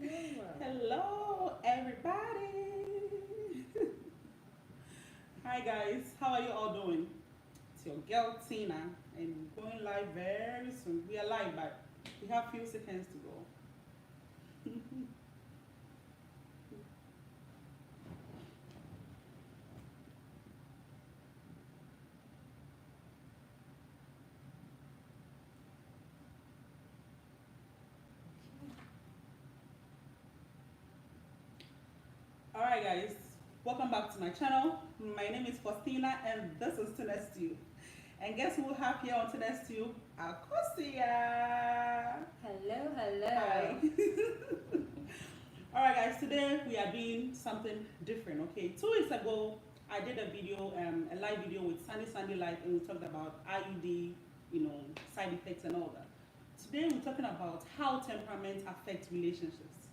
Hello, everybody. Hi, guys. How are you all doing? It's your girl Tina, and we're going live very soon. We are live, but we have few seconds to go. All right, guys. Welcome back to my channel. My name is Faustina, and this is Tinastube. And guess who we have here on Tinastube? Akosua. Hello, Hi. hello. All right, guys. Today we are doing something different. Okay, 2 weeks ago I did a video, a live video with Sandy Life, and we talked about IUD, side effects and all that. Today we're talking about how temperament affects relationships,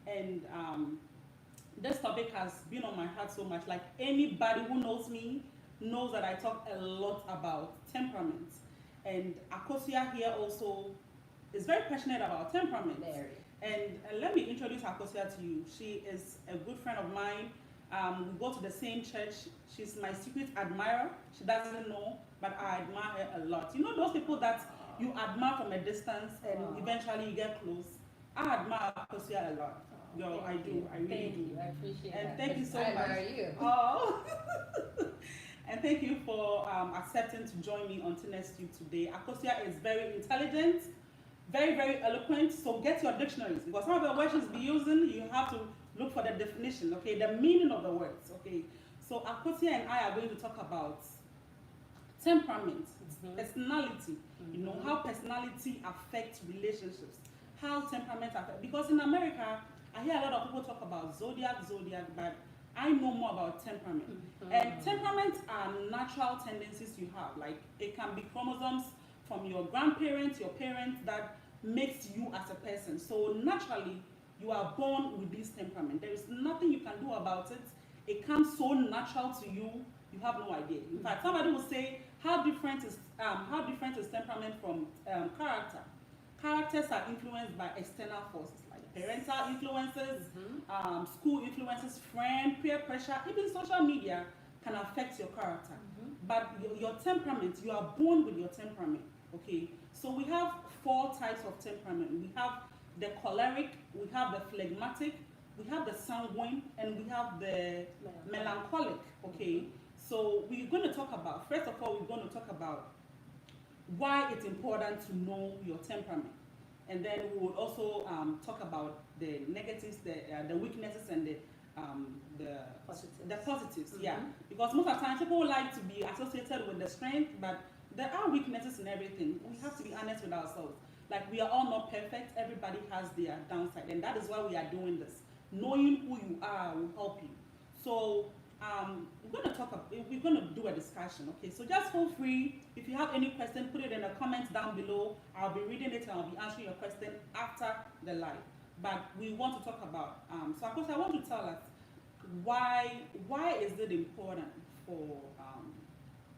and this topic has been on my heart so much. Like, anybody who knows me knows that I talk a lot about temperament, and Akosua here also is very passionate about temperament. Very. And let me introduce Akosua to you. She is a good friend of mine. We go to the same church. She's my secret admirer. She doesn't know, but I admire her a lot. You know those people that you admire from a distance and eventually you get close? I admire Akosua a lot. Girl, I do. I really do. I appreciate And that. thank you so I much. admire you. Oh. And thank you for accepting to join me on Tinastube today. Akosua is very intelligent, very eloquent. So get your dictionaries, because some of the words she's be using, you have to look for the definition, okay, the meaning of the words, okay. So Akosua and I are going to talk about temperament, personality. You know how personality affects relationships, how temperament affects. Because in America, I hear a lot of people talk about zodiac, but I know more about temperament. And temperaments are natural tendencies you have. Like, it can be chromosomes from your grandparents, your parents, that makes you as a person. So naturally, you are born with this temperament. There is nothing you can do about it. It comes so natural to you, you have no idea. In fact, somebody will say, how different is temperament from character? Characters are influenced by external forces, like parental influences, school influences, friend, peer pressure, even social media can affect your character. But your temperament, you are born with your temperament, okay? So we have 4 types of temperament. We have the choleric, we have the phlegmatic, we have the sanguine, and we have the melancholic, okay? So we're going to talk about, first of all, we're going to talk about why it's important to know your temperament. And then we will also talk about the negatives, the weaknesses, and the positives, yeah. Because most of the time people like to be associated with the strength, but there are weaknesses in everything. We have to be honest with ourselves. Like, we are all not perfect. Everybody has their downside, and that is why we are doing this. Knowing who you are will help you. So we're going to do a discussion, okay? So just feel free. If you have any question, put it in the comments down below. I'll be reading it and I'll be answering your question after the live. But we want to talk about, so of course I want to tell us why is it important for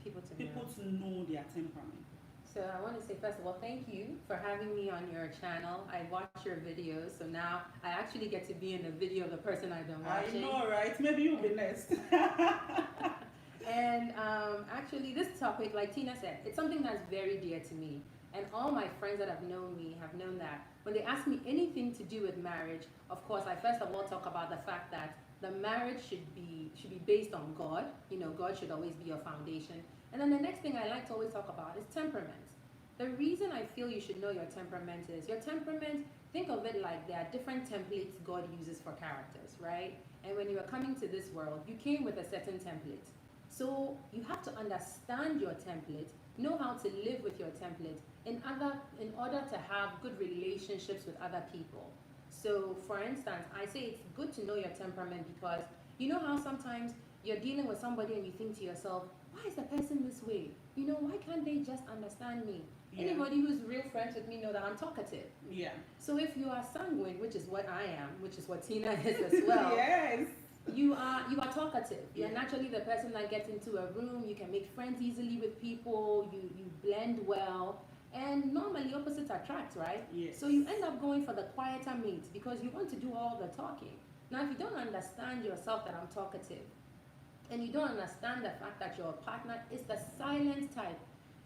people to know their temperament. So I want to say, first of all, thank you for having me on your channel. I watch your videos, so now I actually get to be in the video of the person I've been watching. I know, right? Maybe you'll be next. And actually, this topic, like Tina said, it's something that's very dear to me. And all my friends that have known me have known that when they ask me anything to do with marriage, of course, I first of all talk about the fact that the marriage should be based on God. You know, God should always be your foundation. And then the next thing I like to always talk about is temperament. The reason I feel you should know your temperament is your temperament, think of it like there are different templates God uses for characters, right? And when you are coming to this world, you came with a certain template. So you have to understand your template, know how to live with your template in order to have good relationships with other people. So for instance, I say it's good to know your temperament because you know how sometimes you're dealing with somebody and you think to yourself, why is the person this way? You know, why can't they just understand me? Yeah. Anybody who's real friends with me know that I'm talkative. Yeah. So if you are sanguine, which is what I am, which is what Tina is as well. Yes. You are talkative. You're naturally the person that gets into a room. You can make friends easily with people. You blend well. And normally opposites attract, right? Yes. So you end up going for the quieter mate because you want to do all the talking. Now, if you don't understand yourself that I'm talkative, and you don't understand the fact that your partner is the silent type,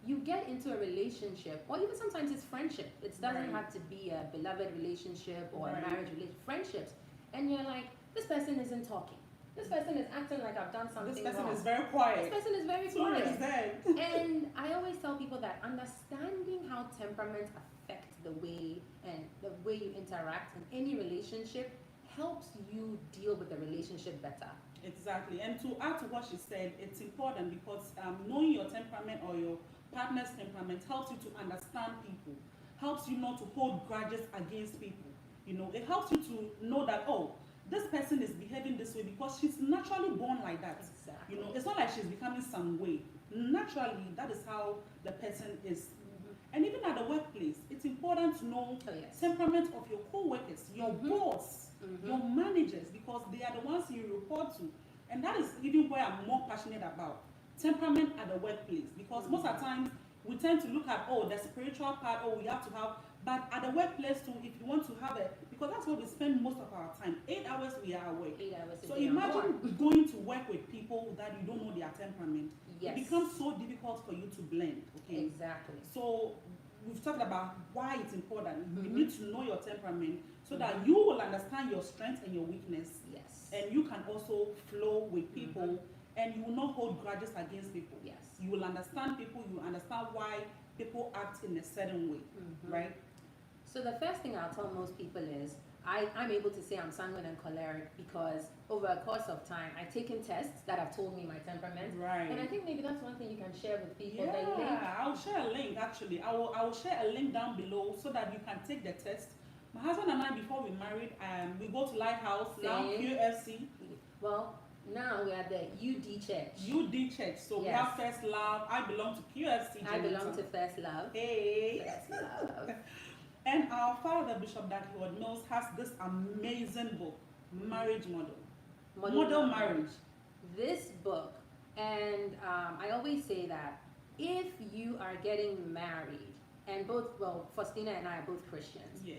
you get into a relationship, or even sometimes it's friendship. It doesn't have to be a beloved relationship or a marriage relationship, friendships. And you're like, this person isn't talking. This person is acting like I've done something wrong. This person is very quiet. This person is very So quiet. And I always tell people that understanding how temperaments affect the way you interact in any relationship helps you deal with the relationship better. Exactly. And to add to what she said, it's important because knowing your temperament or your partner's temperament helps you to understand people, helps you not to hold grudges against people. You know, it helps you to know that, oh, this person is behaving this way because she's naturally born like that. Exactly. You know, it's not like she's becoming some way. Naturally, that is how the person is. And even at the workplace, it's important to know temperament of your co-workers, your boss, your managers, because they are the ones you report to. And that is even where I'm more passionate about. Temperament at the workplace. Because most of the times, we tend to look at, oh, the spiritual part, oh, we have to have, but at the workplace too, if you want to have it, because that's where we spend most of our time. 8 hours we are awake. 8 hours a So day imagine going to work with people that you don't know their temperament. Yes. It becomes so difficult for you to blend. Okay. Exactly. So we've talked about why it's important. You need to know your temperament so that you will understand your strengths and your weakness. Yes. And you can also flow with people and you will not hold grudges against people. Yes. You will understand people, you will understand why people act in a certain way, right? So the first thing I'll tell most people is I'm able to say I'm sanguine and choleric because over a course of time I've taken tests that have told me my temperament. Right. And I think maybe that's one thing you can share with people. Yeah, I'll share a link actually. I will share a link down below so that you can take the test. My husband and I, before we married, we go to Lighthouse, now QFC. Well, now we are the UD Church. UD Church. So we have First Love. I belong to QFC. I belong to First Love. Hey. First Love. And our father, Bishop Dr. Mills, has this amazing book, Marriage Model. Model Marriage. This book, and I always say that if you are getting married, and Faustina and I are both Christians. Yes.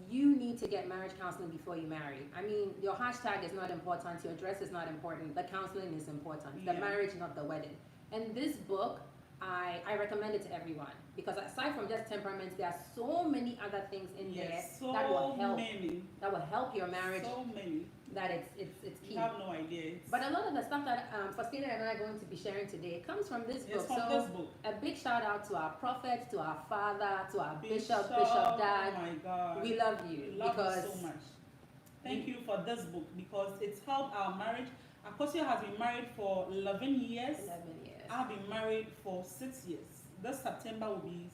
You need to get marriage counseling before you marry. I mean, your hashtag is not important, your dress is not important, the counseling is important, the marriage, not the wedding. And this book, I recommend it to everyone because aside from just temperaments, there are so many other things in there that will help your marriage. So many. That it's key. You have no idea. But a lot of the stuff that Faustina and I are going to be sharing today comes from this book. It's from this book. A big shout out to our prophet, to our father, to our Bishop Dad. Oh my God. We love you. We love you so much. Thank you for this book because it's helped our marriage. Akosua has been married for 11 years. 11 years. I've been married for 6 years. This September will be,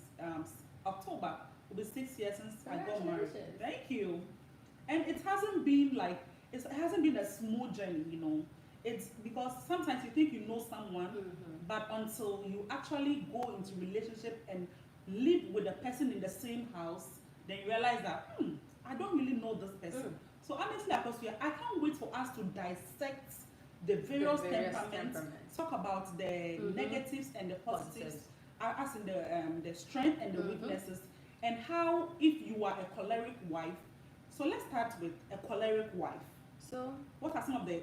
October will be 6 years since I got married. Thank you. And it hasn't been a smooth journey, you know. It's because sometimes you think you know someone, but until you actually go into relationship and live with a person in the same house, then you realize that, I don't really know this person. So honestly, Akosua, I can't wait for us to dissect the various temperaments, talk about the negatives and the positives, as in the strength and the weaknesses, and how if you are a choleric wife. So let's start with a choleric wife. So what are some of the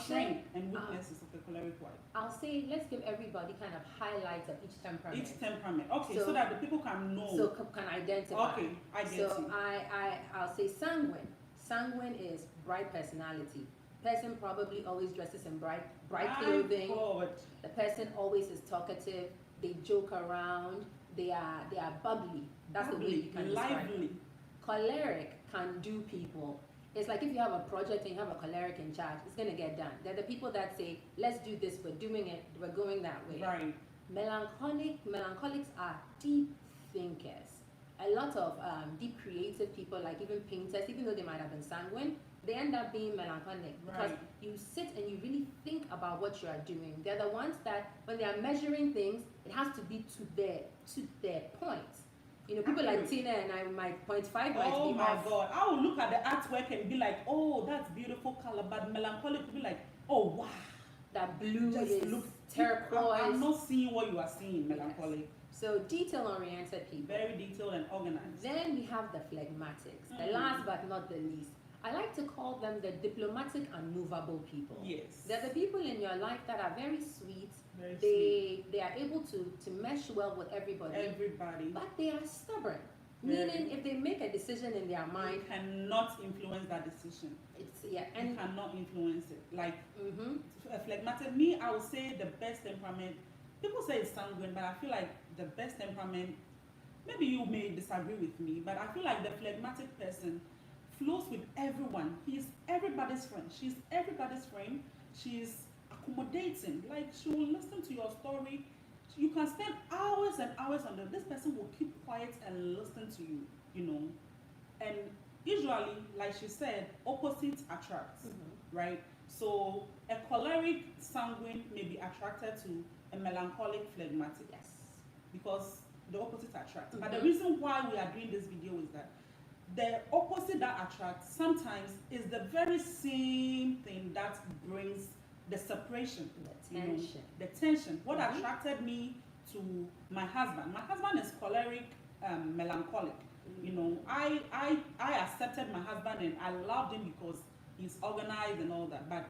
strengths and weaknesses of a choleric wife? I'll say let's give everybody kind of highlights of each temperament. Each temperament, okay, so that the people can know. So can identify. Okay, I get so you. I'll say sanguine. Sanguine is bright personality. Person probably always dresses in bright clothing. The person always is talkative. They joke around. They are bubbly. That's the way you can describe them. Choleric can do people. It's like if you have a project and you have a choleric in charge, it's gonna get done. They're the people that say, let's do this, we're doing it, we're going that way. Right. Melancholics are deep thinkers. A lot of deep creative people, like even painters, even though they might have been sanguine, they end up being melancholic because you sit and you really think about what you are doing. They're the ones that when they are measuring things, it has to be to their point. You know, people like Tina and I, my 0.5 might be off. Oh my God. I will look at the artwork and be like, oh, that's beautiful color. But melancholic will be like, oh, wow. That blue just is looks turquoise. I'm not seeing what you are seeing, melancholic. Yes. So detail-oriented people. Very detailed and organized. Then we have the phlegmatics. The last but not the least. I like to call them the diplomatic and movable people. Yes. They're the people in your life that are very sweet. Very they are able to mesh well with everybody. But they are stubborn. Meaning, if they make a decision in their mind, you cannot influence that decision. And you cannot influence it. Like a phlegmatic, me, I would say the best temperament. People say it's sanguine, but I feel like the best temperament. Maybe you may disagree with me, but I feel like the phlegmatic person flows with everyone. He's everybody's friend. She's everybody's friend. She's accommodating. Like, she will listen to your story. You can spend hours and hours on them. This person will keep quiet and listen to you, you know. And usually, like she said, opposites attract, right? So a choleric sanguine may be attracted to a melancholic phlegmatic. Yes. Because the opposite attracts. But the reason why we are doing this video is that the opposite that attracts sometimes is the very same thing that brings the separation, the tension. The tension. What attracted me to my husband? My husband is choleric, melancholic. You know, I accepted my husband and I loved him because he's organized and all that. But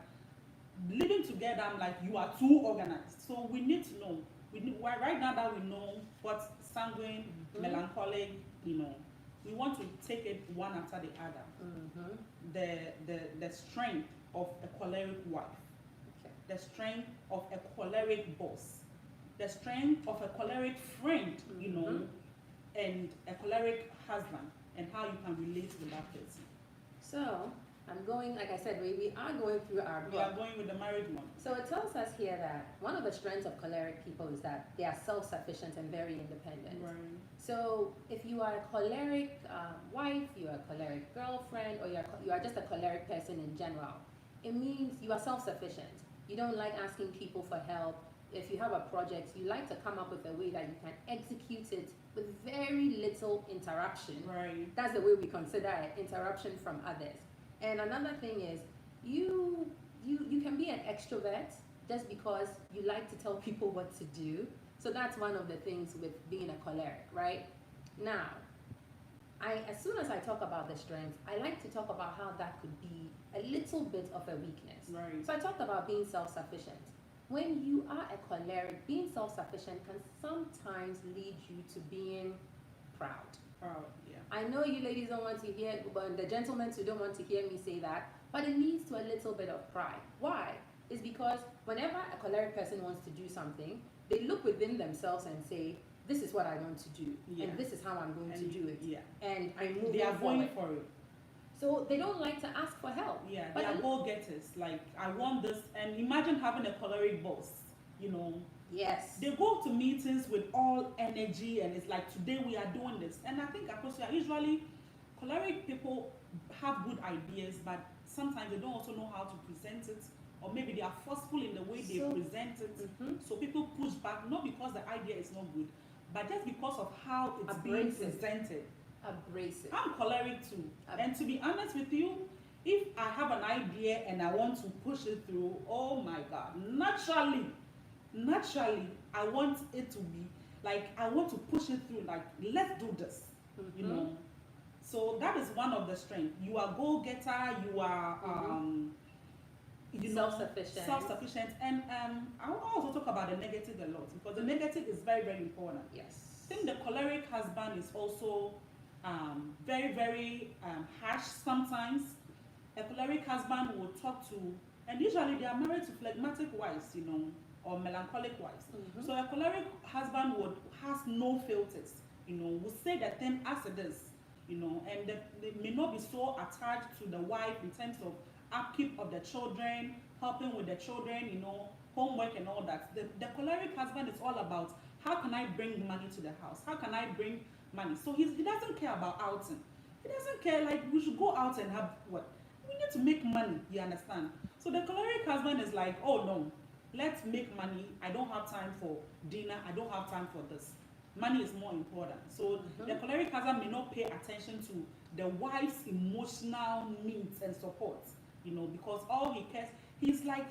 living together, I'm like, you are too organized. So we need to know. Right now that we know what's sanguine, melancholic, you know, we want to take it one after the other. The strength of a choleric wife. The strength of a choleric boss, the strength of a choleric friend, you know, and a choleric husband, and how you can relate with that person. So, I'm going, like I said, we are going through our book. We are going with the married one. So it tells us here that one of the strengths of choleric people is that they are self-sufficient and very independent. Right. So if you are a choleric wife, you are a choleric girlfriend, or you are just a choleric person in general, it means you are self-sufficient. You don't like asking people for help. If you have a project, you like to come up with a way that you can execute it with very little interruption. Right. That's the way we consider it, interruption from others. And another thing is, you can be an extrovert just because you like to tell people what to do. So that's one of the things with being a choleric, right? Now, as soon as I talk about the strengths, I like to talk about how that could be a little bit of a weakness. Right. So I talked about being self-sufficient. When you are a choleric, being self-sufficient can sometimes lead you to being proud. Proud, yeah. I know you ladies don't want to hear, but the gentlemen too don't want to hear me say that, but it leads to a little bit of pride. Why? It's because whenever a choleric person wants to do something, they look within themselves and say, this is what I want to do, and this is how I'm going to do it. Yeah. And I move They are going forward. for it. So they don't like to ask for help. Yeah, but they are go-getters. Like, I want this, and imagine having a choleric boss, you know. Yes. They go to meetings with all energy, and it's like, today we are doing this. And I think, Akosua, usually choleric people have good ideas, but sometimes they don't also know how to present it, or maybe they are forceful in the way they present it. So people push back, not because the idea is not good, but just because of how it's being presented. Abrasive. I'm choleric too. And to be honest with you, if I have an idea and I want to push it through, oh my God, naturally, I want it to be like, I want to push it through, like, let's do this, you know. So that is one of the strengths. You are go-getter, you are self-sufficient. And I will also talk about the negative a lot, because the negative is very, very important. Yes. I think the choleric husband is also very, very harsh sometimes. A choleric husband will talk to, and usually they are married to phlegmatic wives, you know, or melancholic wives. So a choleric husband has no filters, you know, will say the thing as it is, you know, and they may not be so attached to the wife in terms of upkeep of the children, helping with the children, you know, homework and all that. The choleric husband is all about, how can I bring money to the house? How can I bring money? So he doesn't care about outing. He doesn't care, like, we should go out and have what? We need to make money, you understand? So the choleric husband is like, oh no, let's make money. I don't have time for dinner. I don't have time for this. Money is more important. So the choleric husband may not pay attention to the wife's emotional needs and support, you know, because all he cares, he's like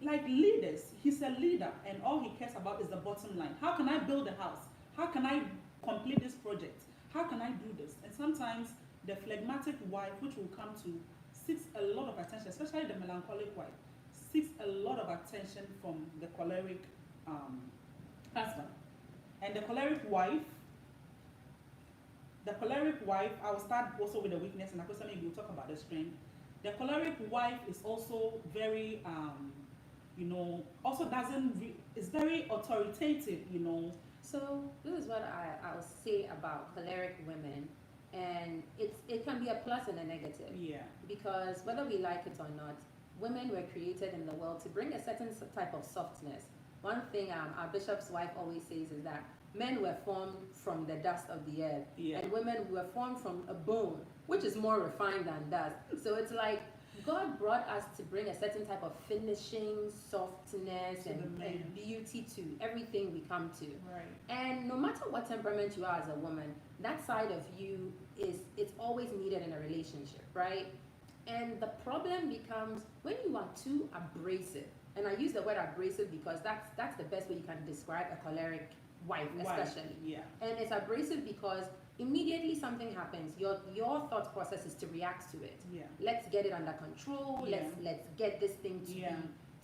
leaders. He's a leader, and all he cares about is the bottom line. How can I build a house? How can I complete this project? How can I do this? And sometimes the phlegmatic wife, which we'll come to, seeks a lot of attention, especially the melancholic wife, seeks a lot of attention from the choleric husband. And the choleric wife, I will start also with the weakness, and Akosua maybe we'll talk about the strength. The choleric wife is also very, also is very authoritative, So this is what I'll say about choleric women, and it can be a plus and a negative. Yeah. Because whether we like it or not, women were created in the world to bring a certain type of softness. One thing our bishop's wife always says is that men were formed from the dust of the earth, and women were formed from a bone, which is more refined than dust. So it's like God brought us to bring a certain type of finishing, softness, and beauty to everything we come to. Right. And no matter what temperament you are as a woman, that side of you it's always needed in a relationship, right? And the problem becomes when you are too abrasive. And I use the word abrasive because that's the best way you can describe a choleric wife, especially. Yeah. And it's abrasive because immediately something happens, your thought process is to react to it. Yeah. Let's get it under control. Yeah. Let's get this thing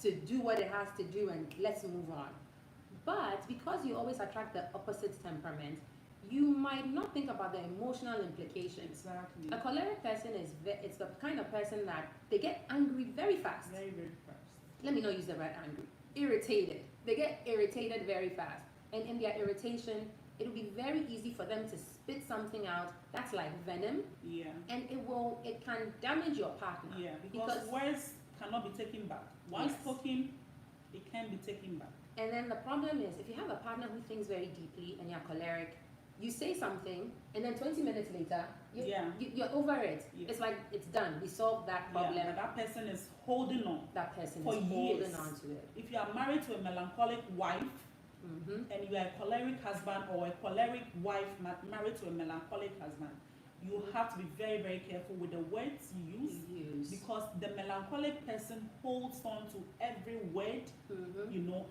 to do what it has to do, and let's move on. But because you always attract the opposite temperament, you might not think about the emotional implications. Exactly. A choleric person it's the kind of person that they get angry very fast. Very, very fast. Let me not use the word angry. Irritated. They get irritated very fast. And in their irritation, it'll be very easy for them to spit something out that's like venom. Yeah. And it can damage your partner. Yeah, because words cannot be taken back. Once spoken, it can be taken back. And then the problem is, if you have a partner who thinks very deeply and you're choleric, you say something, and then 20 minutes later, you're over it. Yeah. It's like, it's done. We solved that problem. Yeah, but that person is holding on. That person for is years. holding on to it. If you are married to a melancholic wife, and you are a choleric husband, or a choleric wife married to a melancholic husband, you have to be very, very careful with the words you use. Because the melancholic person holds on to every word.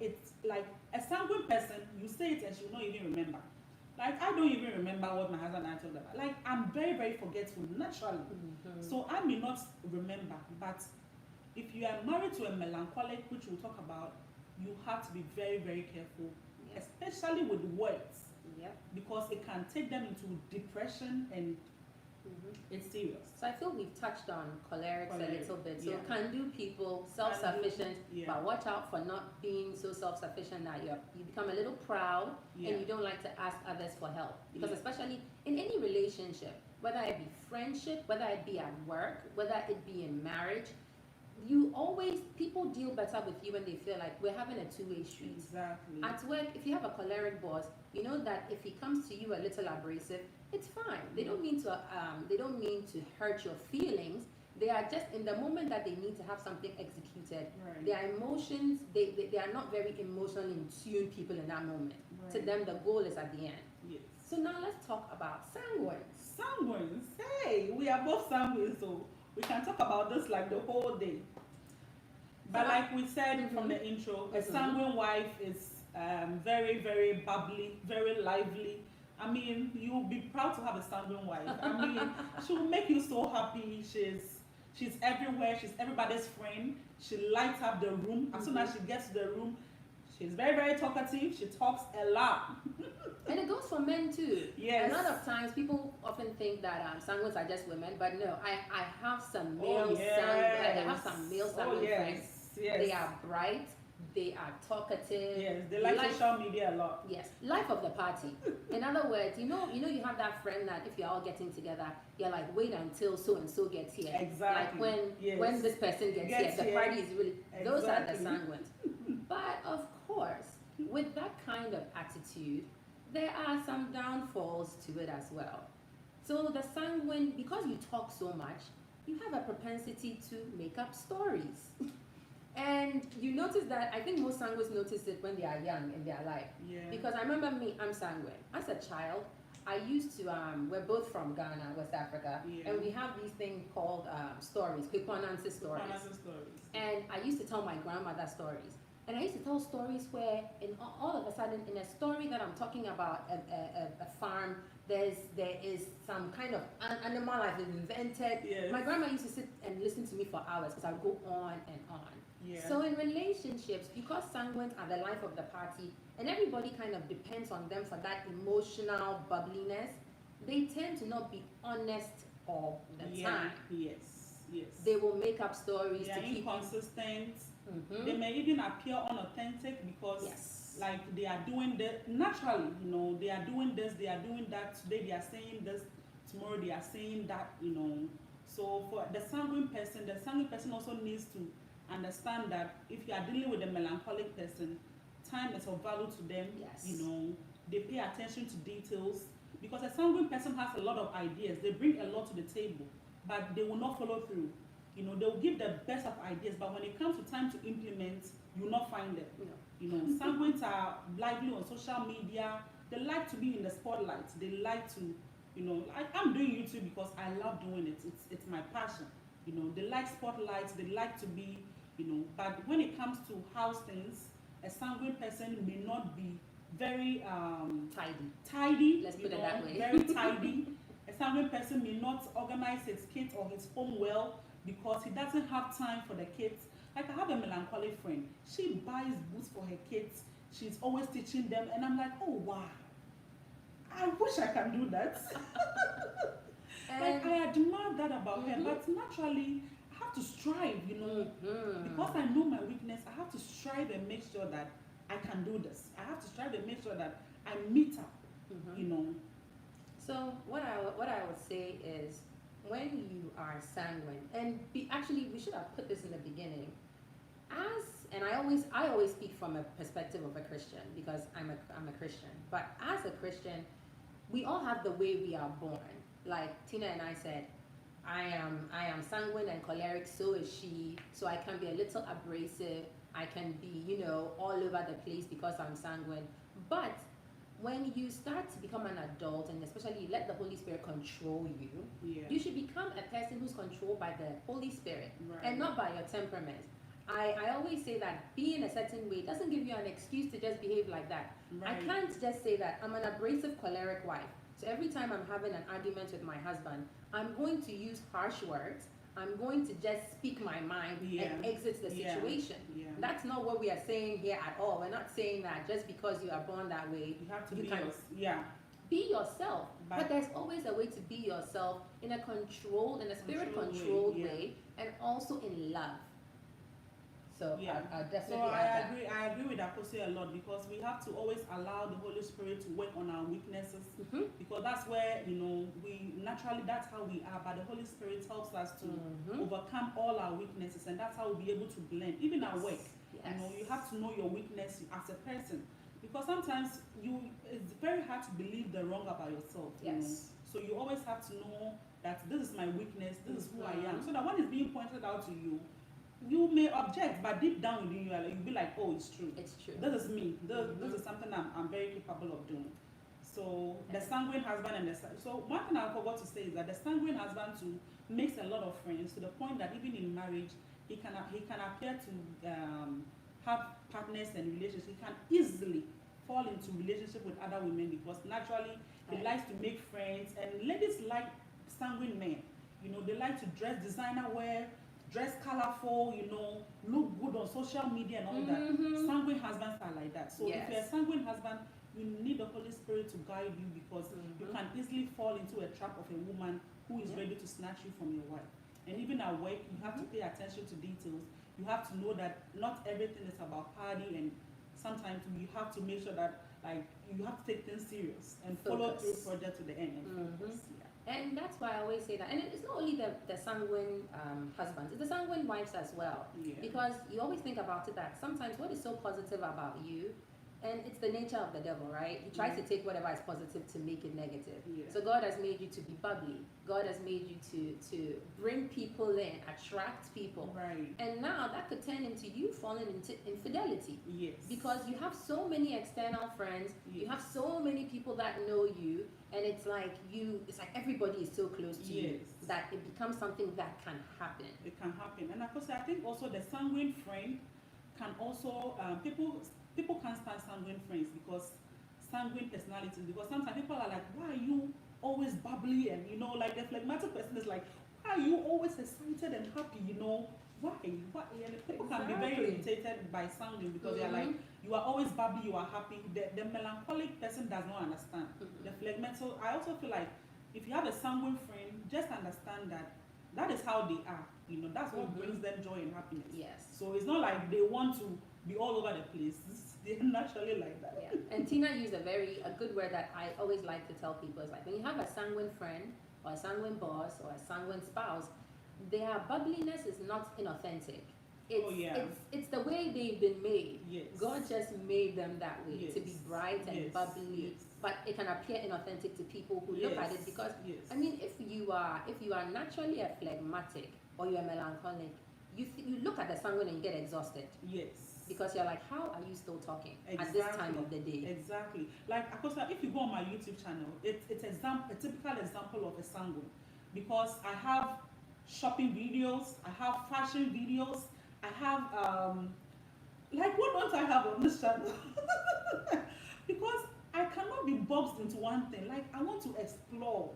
It's like a sanguine person, you say it and she'll not even remember. Like, I don't even remember what my husband and I talked about. Like, I'm very, very forgetful naturally. So I may not remember. But if you are married to a melancholic, which we'll talk about, you have to be very, very careful, especially with words. Because it can take them into depression, and it's serious. So I feel we've touched on cholerics a little bit. So can-do people, self-sufficient, but watch out for not being so self-sufficient that you become a little proud and you don't like to ask others for help. Because especially in any relationship, whether it be friendship, whether it be at work, whether it be in marriage, people deal better with you when they feel like we're having a two-way street. Exactly. At work, if you have a choleric boss, you know that if he comes to you a little abrasive, it's fine. They don't mean to hurt your feelings. They are just in the moment that they need to have something executed. Right. Their emotions, they are not very emotionally in tune people in that moment. Right. To them, the goal is at the end. Yes. So now let's talk about sanguines. Sanguines. Hey, we are both sanguines, so we can talk about this like the whole day. But like we said from the intro, a sanguine wife is very, very bubbly, very lively. I mean, you'll be proud to have a sanguine wife. I mean, she will make you so happy. She's everywhere. She's everybody's friend. She lights up the room. As soon as she gets to the room, she's very, very talkative. She talks a lot. And it goes for men too. Yes. A lot of times people often think that sanguines are just women, but no, I have some male sanguine. I have some male sanguine friends. Yes. They are bright. They are talkative. Yes, they like social media a lot. Yes, life of the party. In other words, you have that friend that if you're all getting together, you're like, wait until so and so gets here. Exactly. Like when this person gets here, the party is really. Exactly. Those are the sanguines. But of course, with that kind of attitude, there are some downfalls to it as well. So the sanguine, because you talk so much, you have a propensity to make up stories. And you notice that, I think most sanguines notice it when they are young in their life. Yeah. Because I remember me, I'm sanguine. As a child, I used to, we're both from Ghana, West Africa, and we have these things called stories, Kwekwanansi stories. And I used to tell my grandmother stories. And I used to tell stories where, all of a sudden, in a story that I'm talking about a farm, there is some kind of animal I've invented. Yes. My grandma used to sit and listen to me for hours because I would go on and on. Yeah. So in relationships, because sanguines are the life of the party, and everybody kind of depends on them for that emotional bubbliness, they tend to not be honest all the time. Yes. Yes. They will make up stories They to are keep inconsistent. you. They may even appear unauthentic because Yes. like they are doing the naturally, they are doing this, they are doing that. Today they are saying this, tomorrow they are saying that. So for the sanguine person also needs to understand that if you are dealing with a melancholic person, time is of value to them. Yes. They pay attention to details because a sanguine person has a lot of ideas. They bring a lot to the table, but they will not follow through. They will give the best of ideas, but when it comes to time to implement, you will not find them. No. Sanguines are lively on social media. They like to be in the spotlight. They like to, I'm doing YouTube because I love doing it. It's my passion. They like spotlights. They like to be, but when it comes to house things, a sanguine person may not be very tidy. Let's put it that way. Very tidy. A sanguine person may not organize his kids or his home well because he doesn't have time for the kids. Like I have a melancholic friend. She buys books for her kids. She's always teaching them, and I'm like, oh wow, I wish I can do that. Like I admire that about her, but naturally I have to strive, because I know my weakness. I have to strive and make sure that I can do this. I have to strive and make sure that I meet up. So what I would say is, when you are sanguine, and actually we should have put this in the beginning, and I always speak from a perspective of a Christian because I'm a Christian. But as a Christian, we all have the way we are born. Like Tina and I said, I am sanguine and choleric, so is she. So I can be a little abrasive. I can be, all over the place because I'm sanguine. But when you start to become an adult, and especially you let the Holy Spirit control you, you should become a person who's controlled by the Holy Spirit, and not by your temperament. I always say that being a certain way doesn't give you an excuse to just behave like that. I can't just say that I'm an abrasive choleric wife. So every time I'm having an argument with my husband, I'm going to use harsh words. I'm going to just speak my mind and exit the situation. That's not what we are saying here at all. We're not saying that just because you are born that way, you have to be yourself. But there's always a way to be yourself in a controlled, in a spirit-controlled way, and also in love. So I definitely I agree with Akosua a lot, because we have to always allow the Holy Spirit to work on our weaknesses, because that's where we naturally, that's how we are, but the Holy Spirit helps us to overcome all our weaknesses, and that's how we'll be able to blend even our work. You have to know your weakness as a person, because sometimes it's very hard to believe the wrong about yourself. So you always have to know that this is my weakness, this is who I am, so that when it's being pointed out to you, you may object, but deep down within you, you'll be like, oh, it's true. It's true. This is me. This is something I'm very capable of doing. So the sanguine husband so one thing I forgot to say is that the sanguine husband too makes a lot of friends, to the point that even in marriage, he can appear to have partners and relationships. He can easily fall into relationship with other women, because naturally he likes to make friends, and ladies like sanguine men. They like to dress designer wear, dress colorful, look good on social media and all that. Sanguine husbands are like that. So if you're a sanguine husband, you need the Holy Spirit to guide you, because you can easily fall into a trap of a woman who is ready to snatch you from your wife. And even at work, you have to pay attention to details. You have to know that not everything is about party, and sometimes you have to make sure that you have to take things serious and follow through project to the end. And focus. And that's why I always say that. And it's not only the sanguine husbands, it's the sanguine wives as well. Because you always think about it that sometimes what is so positive about you, and it's the nature of the devil, right? He tries to take whatever is positive to make it negative. So God has made you to be bubbly. God has made you to bring people in, attract people. And now that could turn into you falling into infidelity. Because you have so many external friends, you have so many people that know you, and it's like everybody is so close to you that it becomes something that can happen. It can happen. And of course, I think also the sanguine friend can also people can't stand sanguine friends because sanguine personalities, because sometimes people are like, why are you always bubbly, and like the phlegmatic person is like, why are you always excited and happy, why and people can be very irritated by sanguine because they're like, you are always bubbly, you are happy. The melancholic person does not understand. The phlegmatic, so I also feel like if you have a sanguine friend, just understand that that is how they are. That's what brings them joy and happiness. Yes. So it's not like they want to be all over the place. They're naturally like that. Yeah. And Tina used a good word that I always like to tell people. It's like when you have a sanguine friend or a sanguine boss or a sanguine spouse, their bubbliness is not inauthentic. It's the way they've been made. Yes. God just made them that way, to be bright and bubbly. Yes. But it can appear inauthentic to people who look at it, because I mean, if you are naturally a phlegmatic or you're a melancholic, you look at the sanguine and you get exhausted. Yes. Because you're like, how are you still talking at this time of the day? Exactly. Like Akosua, if you go on my YouTube channel, it's a typical example of a sanguine, because I have shopping videos, I have fashion videos, I have like, what don't I have on this channel? Because I cannot be boxed into one thing. Like, I want to explore,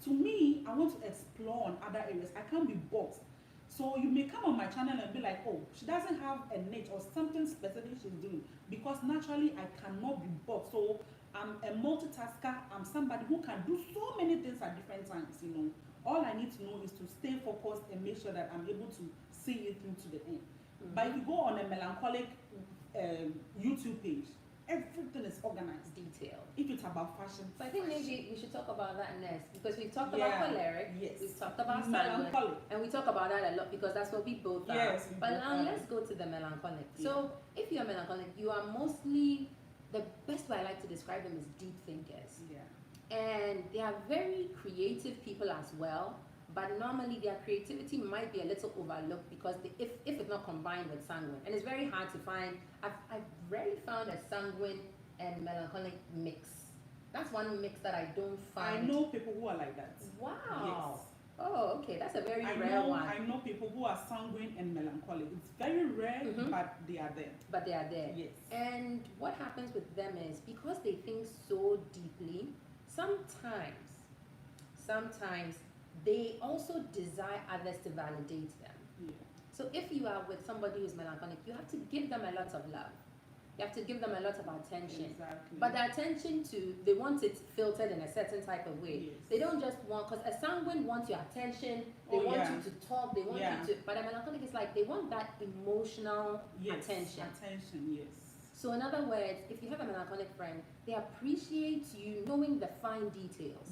To me, I want to explore on other areas. I can't be boxed. So you may come on my channel and be like, oh, she doesn't have a niche or something specific she's doing, because naturally I cannot be boxed. So I'm a multitasker. I'm somebody who can do so many things at different times, All I need to know is to stay focused and make sure that I'm able to see it through to the end. But if you go on a melancholic YouTube page, everything is organized, detailed. If it's about fashion. So I think maybe we should talk about that next, because we've talked about choleric, we've talked about sanguine, and we talk about that a lot because that's what we both are. Yes, but now let's go to the melancholic. So if you're melancholic, you are mostly, the best way I like to describe them is deep thinkers. And they are very creative people as well, but normally their creativity might be a little overlooked because if it's not combined with sanguine, and it's very hard to find. I've rarely found a sanguine and melancholic mix. That's one mix that I don't find. I know people who are like that. Wow. Yes. Oh, okay, that's a very rare one. I know people who are sanguine and melancholic. It's very rare, but they are there. But they are there. Yes. And what happens with them is, because they think so deeply, sometimes they also desire others to validate them. So if you are with somebody who's melancholic, you have to give them a lot of love. You have to give them a lot of attention. Exactly. But the attention they want it filtered in a certain type of way. They don't just want, because a sanguine wants your attention, they want you to talk, they want you to, but a melancholic is like, they want that emotional attention. Attention, So in other words, if you have a melancholic friend, they appreciate you knowing the fine details.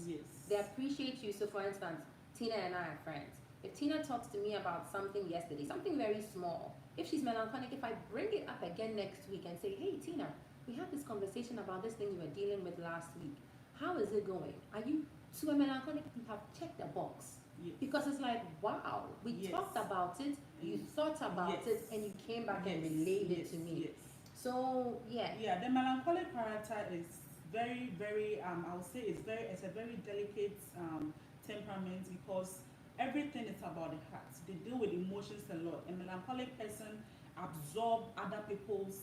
They appreciate you. So for instance, Tina and I are friends. If Tina talks to me about something yesterday, something very small, if she's melancholic, if I bring it up again next week and say, hey Tina, we had this conversation about this thing you were dealing with last week. How is it going? Are you, to a melancholic, you have checked the box. Because it's like, wow, we talked about it, you thought about it, and you came back and relayed it to me. So the melancholic character is very, very I would say it's a very delicate temperament, because everything is about the heart. They deal with emotions a lot. A melancholic person absorb other people's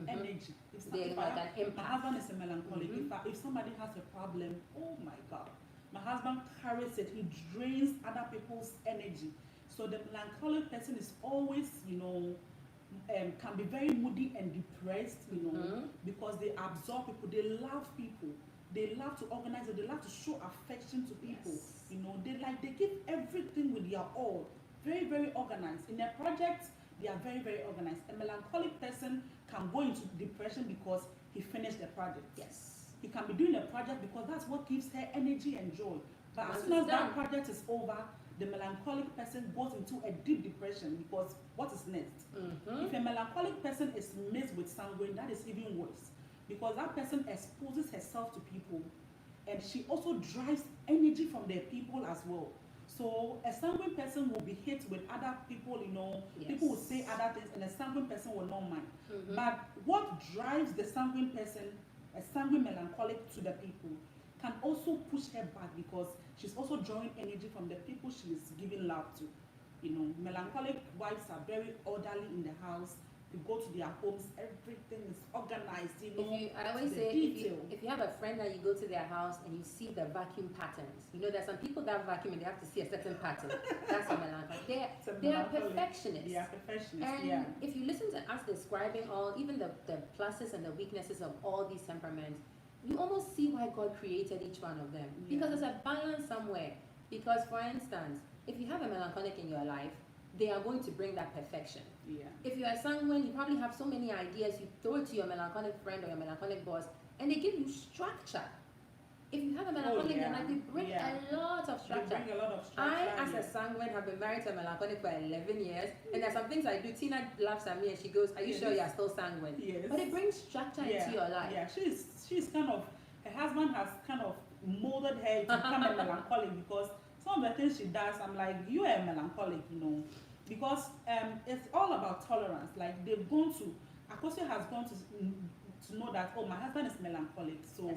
energy. My husband is a melancholic. If somebody has a problem, oh my God, my husband carries it. He drains other people's energy. So the melancholic person is always, can be very moody and depressed, because they absorb people. They love people. They love to organize it. They love to show affection to people. They give everything with their all. Very, very organized. In a project, they are very, very organized. A melancholic person can go into depression because he finished the project. He can be doing a project because that's what gives her energy and joy. But as soon as that project is over, the melancholic person goes into a deep depression, because what is next? If a melancholic person is mixed with sanguine, that is even worse, because that person exposes herself to people, and she also drives energy from the people as well. So a sanguine person will be hit with other people, people will say other things, and a sanguine person will not mind. But what drives the sanguine person, a sanguine melancholic, to the people, can also push her back, because she's also drawing energy from the people she is giving love to. You know, melancholic wives are very orderly in the house. You go to their homes, everything is organized, you know. I always the say, detail. if you have a friend that you go to their house and you see the vacuum patterns, you know, there's some people that vacuum and they have to see a certain pattern. That's a melancholic. They are perfectionists. They are perfectionists, And yeah. if you listen to us describing even the pluses and the weaknesses of all these temperaments, you almost see why God created each one of them. Yeah. Because there's a balance somewhere. Because, for instance, if you have a melancholic in your life, they are going to bring that perfection. Yeah. If you are sanguine, you probably have so many ideas, you throw it to your melancholic friend or your melancholic boss, and they give you structure. If you have a melancholic in your life, they bring a lot of structure. They bring a lot of structure. I, as a sanguine, have been married to a melancholic for 11 years, and there's some things I do. Tina laughs at me and she goes, "Are you sure you are still sanguine?" Yes. But it brings structure into your life. Yeah, she's kind of, her husband has kind of molded her to become a melancholic, because some of the things she does, I'm like, you are a melancholic, you know, because it's all about tolerance. Like they've gone to, Akosua has gone to know that, oh, my husband is melancholic, so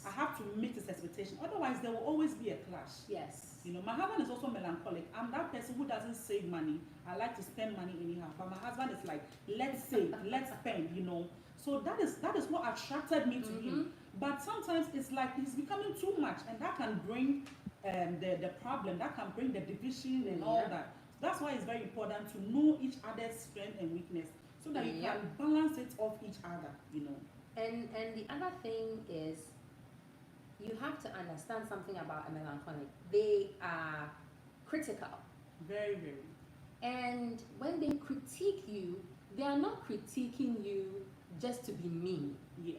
I have to meet his expectation. Otherwise, there will always be a clash. Yes. You know, my husband is also melancholic. I'm that person who doesn't save money. I like to spend money anyhow. But my husband is like, let's save, let's spend, you know. So that is what attracted me to him. But sometimes it's like he's becoming too much, and that can bring the problem, that can bring the division and all that. That's why it's very important to know each other's strength and weakness, so that you can balance it off each other, you know. And the other thing is, you have to understand something about a melancholic. They are critical. Very, very. And when they critique you, they are not critiquing you just to be mean. Yeah.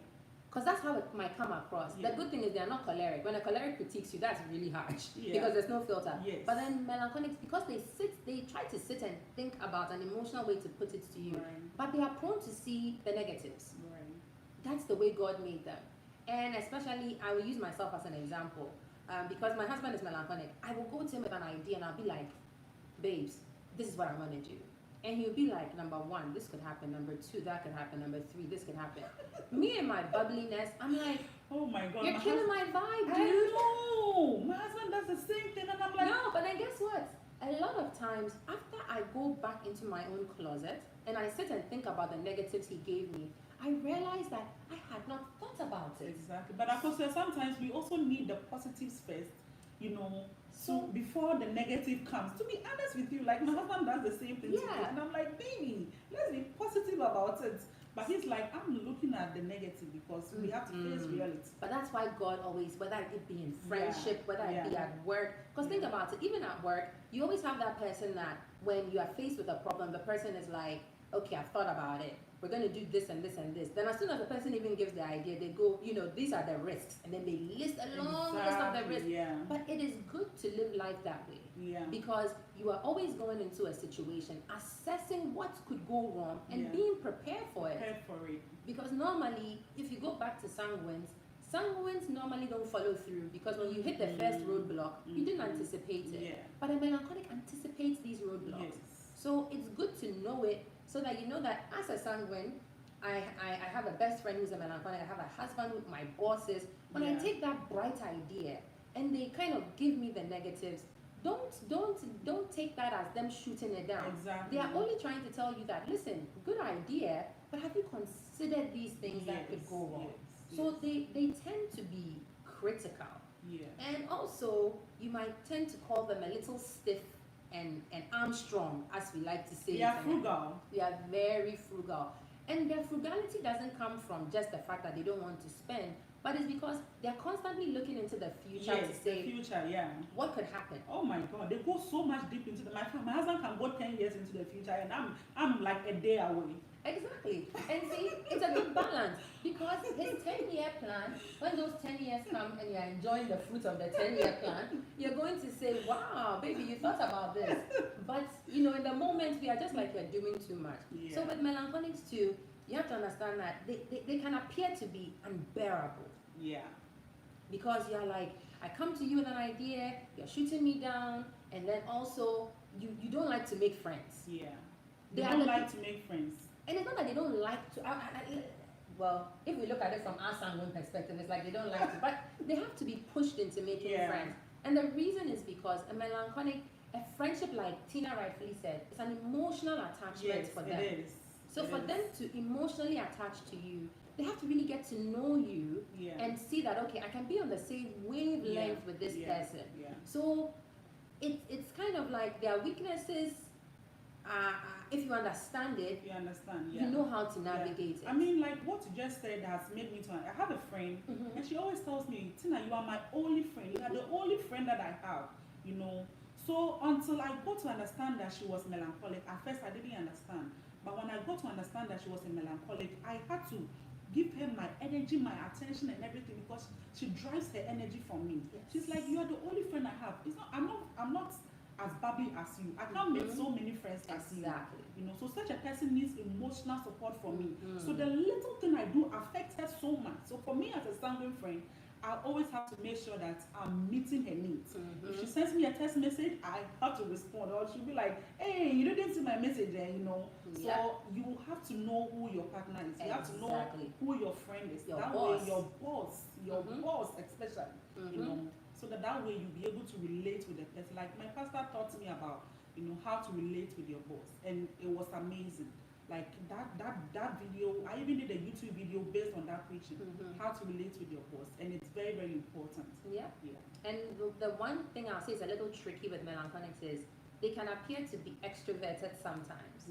Because that's how it might come across. Yeah. The good thing is they are not choleric. When a choleric critiques you, that's really harsh. Because there's no filter. Yes. But then melancholics, because they try to sit and think about an emotional way to put it to you. Right. But they are prone to see the negatives. Right. That's the way God made them. And especially, I will use myself as an example. Because my husband is melancholic. I will go to him with an idea and I'll be like, babes, this is what I'm going to do. And he'll be like, number one, this could happen. Number two, that could happen. Number three, this could happen. Me and my bubbliness, I'm like, oh my God, you're killing my vibe, dude. I know. My husband does the same thing, and I'm like, no, but then guess what? A lot of times, after I go back into my own closet and I sit and think about the negatives he gave me, I realize that I had not thought about it. Exactly. But of course, sometimes we also need the positives first, you know. So before the negative comes, to be honest with you, like my husband does the same thing to me, and I'm like, baby, let's be positive about it. But he's like, I'm looking at the negative because we have to face reality. But that's why God always, whether it be in friendship, whether it be at work, because think about it, even at work, you always have that person that when you are faced with a problem, the person is like, okay, I've thought about it. We're going to do this and this and this. Then as soon as the person even gives the idea, they go, you know, these are the risks. And then they list a long list of the risks. Yeah. But it is good to live life that way. Yeah. Because you are always going into a situation, assessing what could go wrong and being prepared for it. Prepared for it. Because normally, if you go back to sanguines normally don't follow through, because when you hit the first roadblock, you didn't anticipate it. Yeah. But a melancholic anticipates these roadblocks. Yes. So it's good to know it, so that you know that as a sanguine, I have a best friend who's a melancholic, I have a husband with my bosses. When I take that bright idea and they kind of give me the negatives, don't take that as them shooting it down. Exactly. They are only trying to tell you that, listen, good idea, but have you considered these things that could go wrong? So they tend to be critical. Yeah. And also, you might tend to call them a little stiff and armstrong, as we like to say. They are frugal. They are very frugal. And their frugality doesn't come from just the fact that they don't want to spend, but it's because they're constantly looking into the future to say, the future, what could happen? Oh my God, they go so much deep into my husband can go 10 years into the future, and I'm like a day away. Exactly. And see, it's a good balance, because his 10-year plan, when those 10 years come and you're enjoying the fruit of the 10-year plan, you're going to say, wow, baby, you thought about this. But, you know, in the moment, we are just like, you're doing too much. Yeah. So with melancholics too, you have to understand that they can appear to be unbearable. Yeah. Because you're like, I come to you with an idea, you're shooting me down, and then also, you don't like to make friends. Yeah. They don't like to make friends. And it's not that they don't like to, well, if we look at it from our sanguine perspective, it's like they don't like to, but they have to be pushed into making friends. And the reason is because a melancholic a friendship, like Tina rightfully said, it's an emotional attachment for them. It is. So for them to emotionally attach to you, they have to really get to know you and see that, okay, I can be on the same wavelength with this person. Yeah. So it's kind of like their weaknesses. If you understand it, you know how to navigate it. I mean, like what you just said has made me to. I have a friend, and she always tells me, Tina, you are my only friend. You are the only friend that I have. You know. So until I got to understand that she was melancholic, at first I didn't understand. But when I got to understand that she was a melancholic, I had to give her my energy, my attention, and everything because she drives her energy from me. Yes. She's like, you are the only friend I have. It's not. I'm not as bubbly as you. I can't make so many friends as you. You know, so such a person needs emotional support from me. So the little thing I do affects her so much. So for me as a sanguine friend, I always have to make sure that I'm meeting her needs. If she sends me a text message, I have to respond. Or she'll be like, hey, you didn't see my message there, you know. So you have to know who your partner is. You have to know who your friend is. Your that boss. way your boss especially, you know. So that way you'll be able to relate with the person. Like my pastor taught me about, you know, how to relate with your boss. And it was amazing. Like that video, I even did a YouTube video based on that preaching, how to relate with your boss, and it's very, very important. Yeah. And the one thing I'll say is a little tricky with melancholics is they can appear to be extroverted sometimes.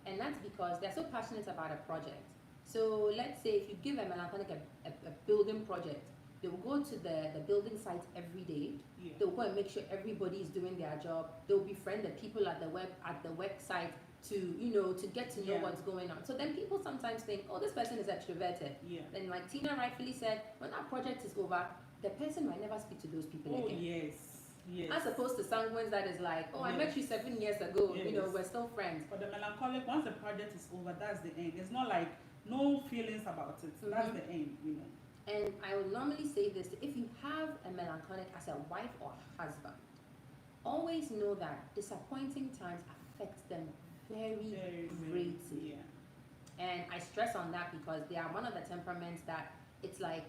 And that's because they're so passionate about a project. So let's say if you give a melancholic a building project, they will go to the building site every day. They'll go and make sure everybody is doing their job. They'll befriend the people at the website to get to know what's going on. So then people sometimes think, oh, this person is extroverted. Then like Tina rightfully said, when that project is over, the person might never speak to those people again. As opposed to sanguines that is like, oh, I met you 7 years ago, you know, we're still friends. But the melancholic, once the project is over, that's the end. It's not like no feelings about it. That's the end, you know. And I will normally say this, if you have a melancholic as a wife or husband, always know that disappointing times affect them very greatly. And I stress on that because they are one of the temperaments that it's like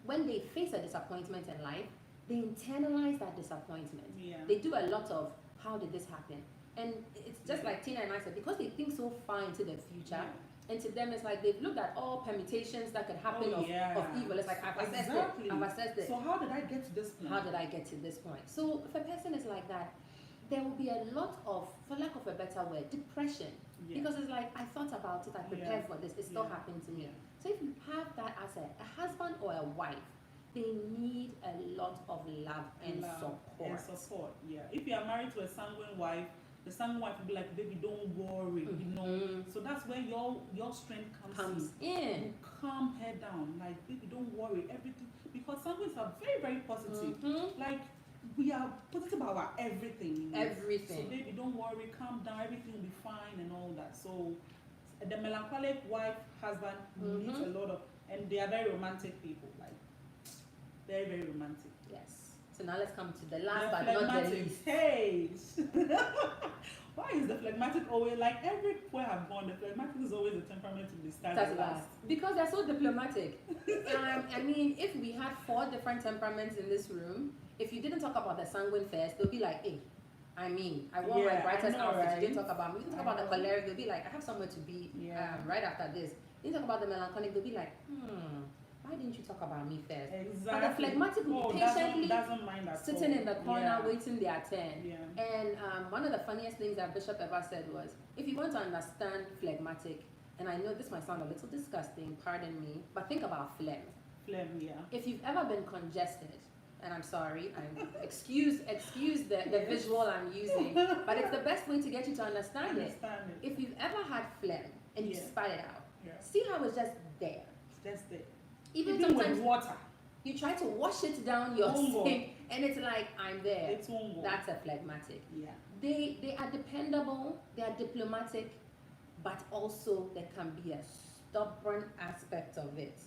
when they face a disappointment in life, they internalize that disappointment. They do a lot of, how did this happen? And it's just like Tina and I said, because they think so far into the future, and to them it's like they've looked at all permutations that could happen of evil. It's like, I've assessed it, I've assessed it. So how did I get to this point? How did I get to this point? So if a person is like that, there will be a lot of, for lack of a better word, depression. Because it's like, I thought about it, I prepared for this, it still happened to me. So if you have that as a husband or a wife, they need a lot of love and support. If you are married to a sanguine wife, the sanguine wife will be like, baby, don't worry, you know. So that's where your strength comes in. You calm her down, like, baby, don't worry, everything. Because sanguines are very, very positive. Like, we are positive about everything. You know? Everything. So baby, don't worry, calm down, everything will be fine and all that. So the melancholic wife, husband needs a lot of, and they are very romantic people, like very, very romantic. Yes. So now let's come to the last but not the least. Hey! Why is the phlegmatic always, like everywhere I've gone, the phlegmatic is always the temperament to be started last? Because they're so diplomatic. I mean, if we had 4 different temperaments in this room, if you didn't talk about the sanguine first, they'll be like, hey, I mean, I wore my brightest outfit, you didn't talk about me. You didn't talk about the choleric, they'll be like, I have somewhere to be right after this. You didn't talk about the melancholic, they'll be like, why didn't you talk about me first? But the phlegmatic will be patiently sitting in the corner waiting their turn. And one of the funniest things that Bishop ever said was, if you want to understand phlegmatic, and I know this might sound a little disgusting, pardon me, but think about phlegm. If you've ever been congested, and I'm sorry, excuse the visual I'm using, but it's the best way to get you to understand it. If you've ever had phlegm and you spat it out, see how it's just there. It's just there. Even sometimes with water, you try to wash it down your sink, and it's like, I'm there. That's a phlegmatic. They are dependable, they are diplomatic, but also there can be a stubborn aspect of it.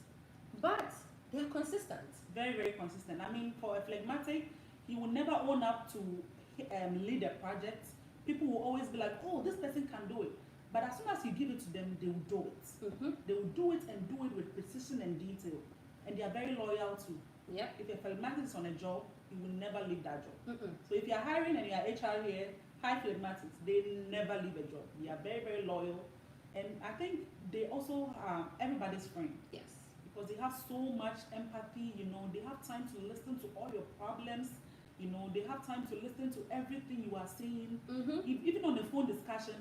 But they are consistent. Very, very consistent. I mean, for a phlegmatic, he will never own up to lead a project. People will always be like, oh, this person can do it. But as soon as you give it to them, they will do it. They will do it and do it with precision and detail. And they are very loyal to. If a phlegmatic is on a job, you will never leave that job. So if you are hiring and you are HR here, high phlegmatics, they never leave a job. They are very, very loyal. And I think they also are everybody's friend Yes. because they have so much empathy, they have time to listen to all your problems, they have time to listen to everything you are saying. Mm-hmm. Even on the phone discussion,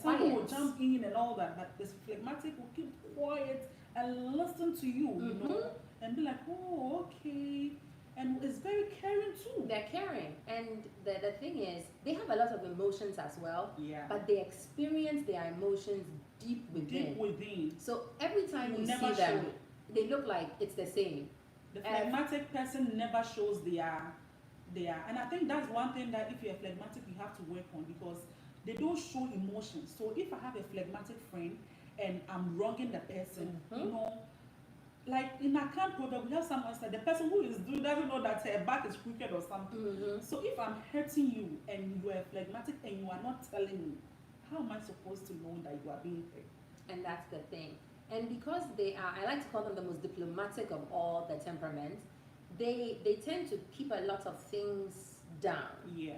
someone will jump in and all that, but this phlegmatic will keep quiet and listen to you, and be like, oh, okay. And it's very caring too. They're caring. And the thing is, they have a lot of emotions as well, Yeah. but they experience their emotions deep within. Deep within. So every time you never see them, show it. they look like it's the same. The phlegmatic person never shows and I think that's one thing that if you're phlegmatic you have to work on, because they don't show emotions. So if I have a phlegmatic friend and I'm wronging the person, like in account proverb, we have someone said the person who is doing doesn't know that her back is crooked or something. So if I'm hurting you and you are phlegmatic and you are not telling me, how am I supposed to know that you are being hurt? And that's the thing. And because they are, I like to call them the most diplomatic of all the temperaments, they tend to keep a lot of things down. Yeah.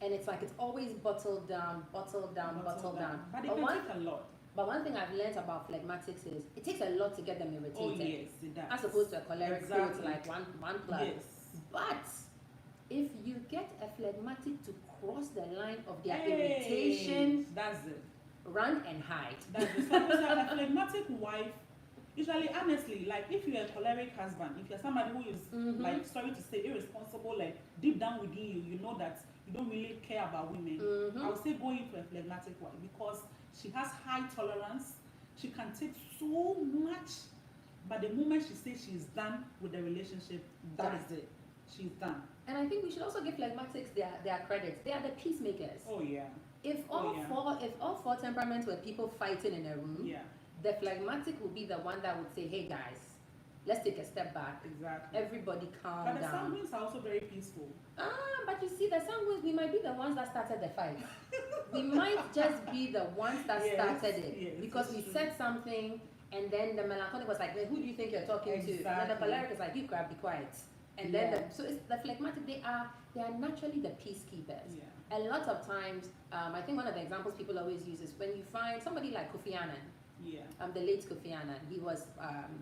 And it's like it's always bottled down. But it can take a lot. But one thing I've learned about phlegmatics is it takes a lot to get them irritated. Oh yes, it does. As opposed to a choleric, exactly. It's like one plug. Yes. But if you get a phlegmatic to cross the line of their irritation, that's it. Run and hide. That's it. So a phlegmatic wife, usually, honestly, like if you're a choleric husband, if you're somebody who is like, sorry to say, irresponsible, like deep down within you, you know that you don't really care about women. I would say go in for a phlegmatic wife because she has high tolerance. She can take so much, but the moment she says she's done with the relationship, that is it. She's done. And I think we should also give phlegmatics their credits. They are the peacemakers. Oh yeah. If all four temperaments were people fighting in a room, the phlegmatic would be the one that would say, "Hey guys, let's take a step back. Exactly. Everybody calm down." But the down. Sanguines are also very peaceful. But you see, the Sanguines, we might be the ones that started the fight. We might just be the ones that started it because we said something, and then the Melancholic was like, "Who do you think you're talking to?" And then the Choleric is like, "You grab, be quiet." And then so it's the phlegmatic. They are naturally the peacekeepers. Yeah. A lot of times, I think one of the examples people always use is when you find somebody like Kofi Annan. Yeah. The late Kofi Annan. He was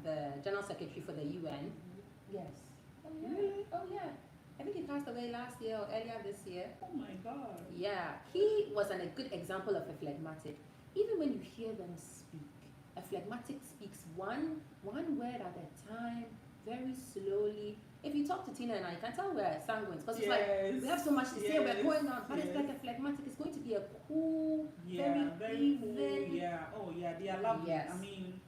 the General Secretary for the UN. Yes. Oh yeah. Really? Oh yeah. I think he passed away last year or earlier this year. Oh my God. Yeah. He was a good example of a phlegmatic. Even when you hear them speak, a phlegmatic speaks one word at a time, very slowly. If you talk to Tina and I, you can tell we're sanguines because it's like we have so much to say, we're going on, but it's like a phlegmatic. It's going to be a cool, very even. Cool. Yeah. Oh yeah, they are lovely. Yes. I mean,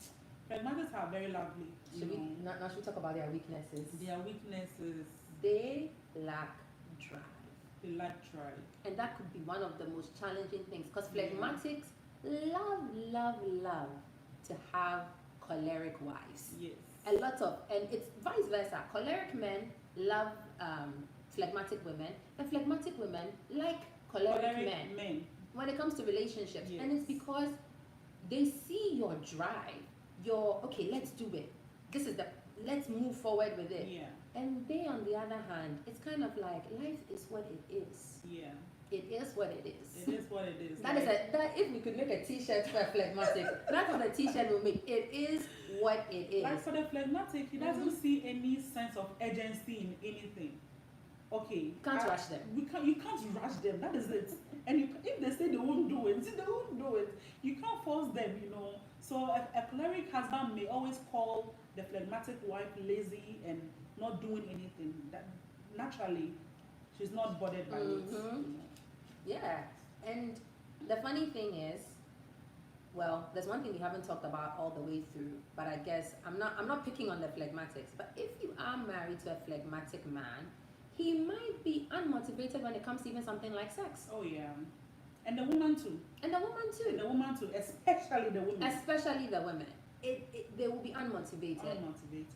phlegmatics are very lovely. Should we talk about their weaknesses? Their weaknesses. They lack drive. They lack drive. And that could be one of the most challenging things because phlegmatics love to have choleric wives. Yes. And it's vice versa. Choleric men love phlegmatic women, and phlegmatic women like choleric men when it comes to relationships. Yes. And it's because they see your drive, okay, let's do it. Let's move forward with it. Yeah. And they, on the other hand, it's kind of like life is what it is. Yeah. It is what it is. It is what it is. That if we could make a T-shirt for a phlegmatic, that's what a T-shirt will make. It is what it is. Like for the phlegmatic, he doesn't see any sense of urgency in anything. Okay. Can't rush them. You can't rush them. That is it. And if they say they won't do it, they won't do it. You can't force them. So a choleric husband may always call the phlegmatic wife lazy and not doing anything. That naturally, she's not bothered by it. Yeah, and the funny thing is, well, there's one thing we haven't talked about all the way through, but I guess I'm not picking on the phlegmatics, but if you are married to a phlegmatic man, he might be unmotivated when it comes to even something like sex. Oh yeah. And the woman too. Especially the women. Especially the women. They will be unmotivated.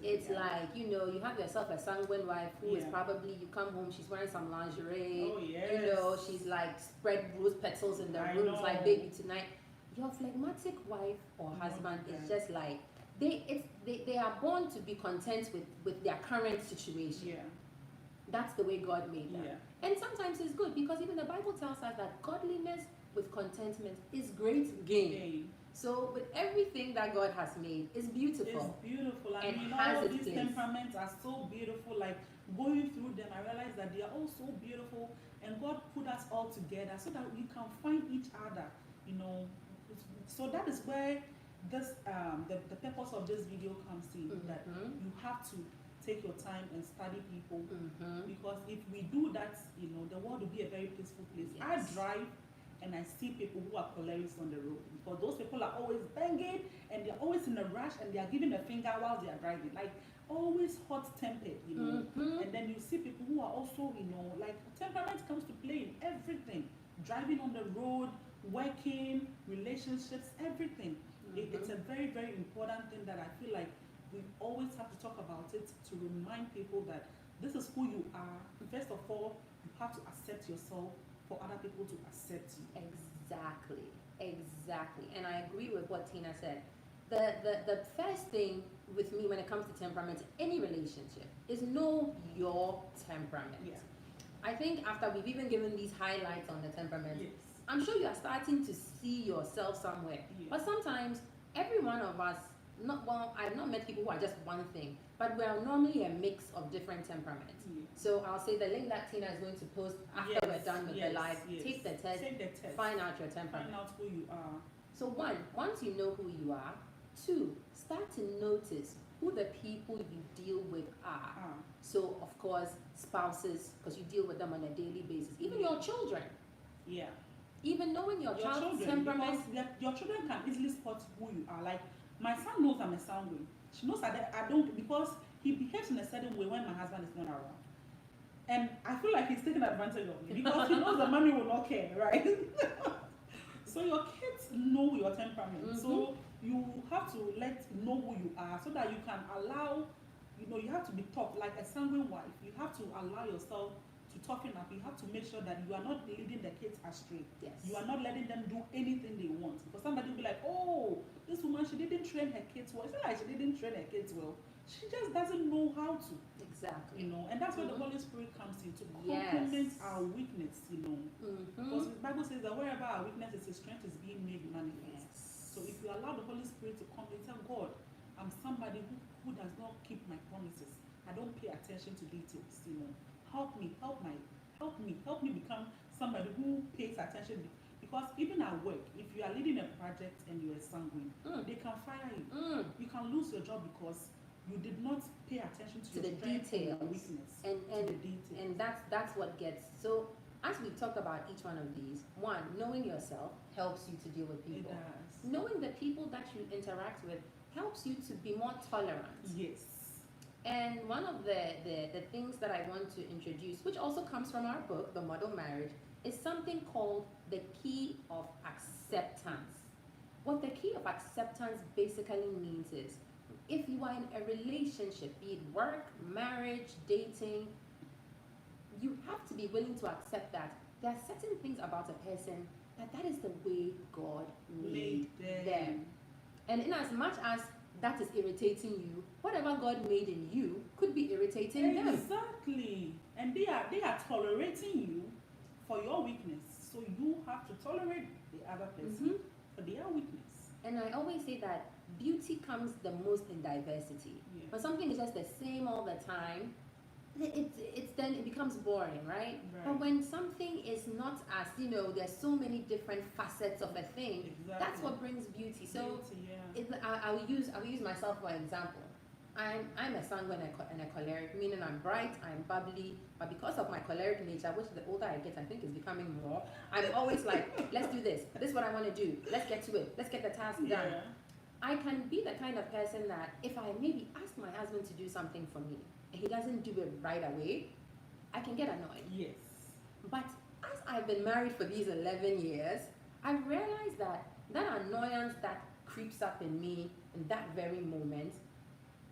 It's like, you have yourself a sanguine wife who is probably, you come home, she's wearing some lingerie. Oh, yes. She's like spread rose petals in the room. It's like, baby, tonight. Your phlegmatic wife or husband is just like, they are born to be content with their current situation. Yeah. That's the way God made them. Yeah. And sometimes it's good because even the Bible tells us that godliness with contentment is great gain. Gain. So with everything that God has made is beautiful. It's beautiful. I and mean, has all its these place. temperaments are so beautiful. Like going through them, I realize that they are all so beautiful, and God put us all together so that we can find each other. You know, so that is where this the purpose of this video comes in. That you have to take your time and study people, because if we do that, you know, the world will be a very peaceful place. Yes. I drive and I see people who are cholerics on the road, because those people are always banging and they're always in a rush and they are giving a finger while they are driving, like always hot-tempered, you know. And then you see people who are also, you know, like temperament comes to play in everything, driving on the road, working, relationships, everything. It's a very, very important thing that I feel like we always have to talk about it, to remind people that this is who you are. First of all, you have to accept yourself for other people to accept you. Exactly. And I agree with what Tina said. The first thing with me when it comes to temperament, any relationship, is know your temperament. Yeah. I think after we've even given these highlights on the temperament, Yes. I'm sure you are starting to see yourself somewhere. Yes. But sometimes every one of us, I've not met people who are just one thing, but we are normally a mix of different temperaments. Yes. So I'll say the link that Tina is going to post after we're done with the live, take the test, find out your temperament. Find out who you are. So once you know who you are, two, start to notice who the people you deal with are. So of course, spouses, because you deal with them on a daily basis, even your children. Yeah. Even knowing your child's children, temperament. because your children can easily spot who you are. Like my son knows I'm a sanguine. She knows that I don't, because he behaves in a certain way when my husband is not around. And I feel like he's taking advantage of me because he knows the mommy will not care, right? So your kids know your temperament. So you have to know who you are so that you can allow, you know, you have to be tough. Like a sanguine wife, you have to allow yourself to toughen up. You have to make sure that you are not leading the kids astray. Yes. You are not letting them do anything they want. Because somebody will be like, oh, this woman, she didn't train her kids well. It's not like she didn't train her kids well. She just doesn't know how to. Exactly. You know, and that's where the Holy Spirit comes in to complement our weakness, you know. Because the Bible says that wherever our weakness is, His strength is being made manifest. Yes. So if you allow the Holy Spirit to come and tell God, I'm somebody who does not keep my promises. I don't pay attention to details, you know. Help me become somebody who pays attention. Because even at work, if you are leading a project and you're a sanguine, they can fire you. You can lose your job because you did not pay attention to the details and weakness. And that's what gets. So as we talk about each one of these, one, knowing yourself helps you to deal with people. It does. Knowing the people that you interact with helps you to be more tolerant. Yes. And one of the things that I want to introduce, which also comes from our book, The Model Marriage, is something called the key of acceptance. What the key of acceptance basically means is, if you are in a relationship, be it work, marriage, dating, you have to be willing to accept that there are certain things about a person that is the way God made them. And in as much as that is irritating you, whatever God made in you could be irritating them. Exactly. And they are tolerating you for your weakness. So you have to tolerate the other person for their weakness. And I always say that beauty comes the most in diversity. Yeah. When something is just the same all the time, then it becomes boring, right? But when something is not as, you know, there's so many different facets of a thing, that's what brings beauty. So I will use myself for example. I'm a sanguine and a choleric, meaning I'm bright, I'm bubbly, but because of my choleric nature, which the older I get, I think is becoming more, I'm always like, let's do this. This is what I want to do. Let's get to it. Let's get the task done. I can be the kind of person that if I maybe ask my husband to do something for me, and he doesn't do it right away, I can get annoyed. Yes. But as I've been married for these 11 years, I've realized that annoyance that creeps up in me in that very moment,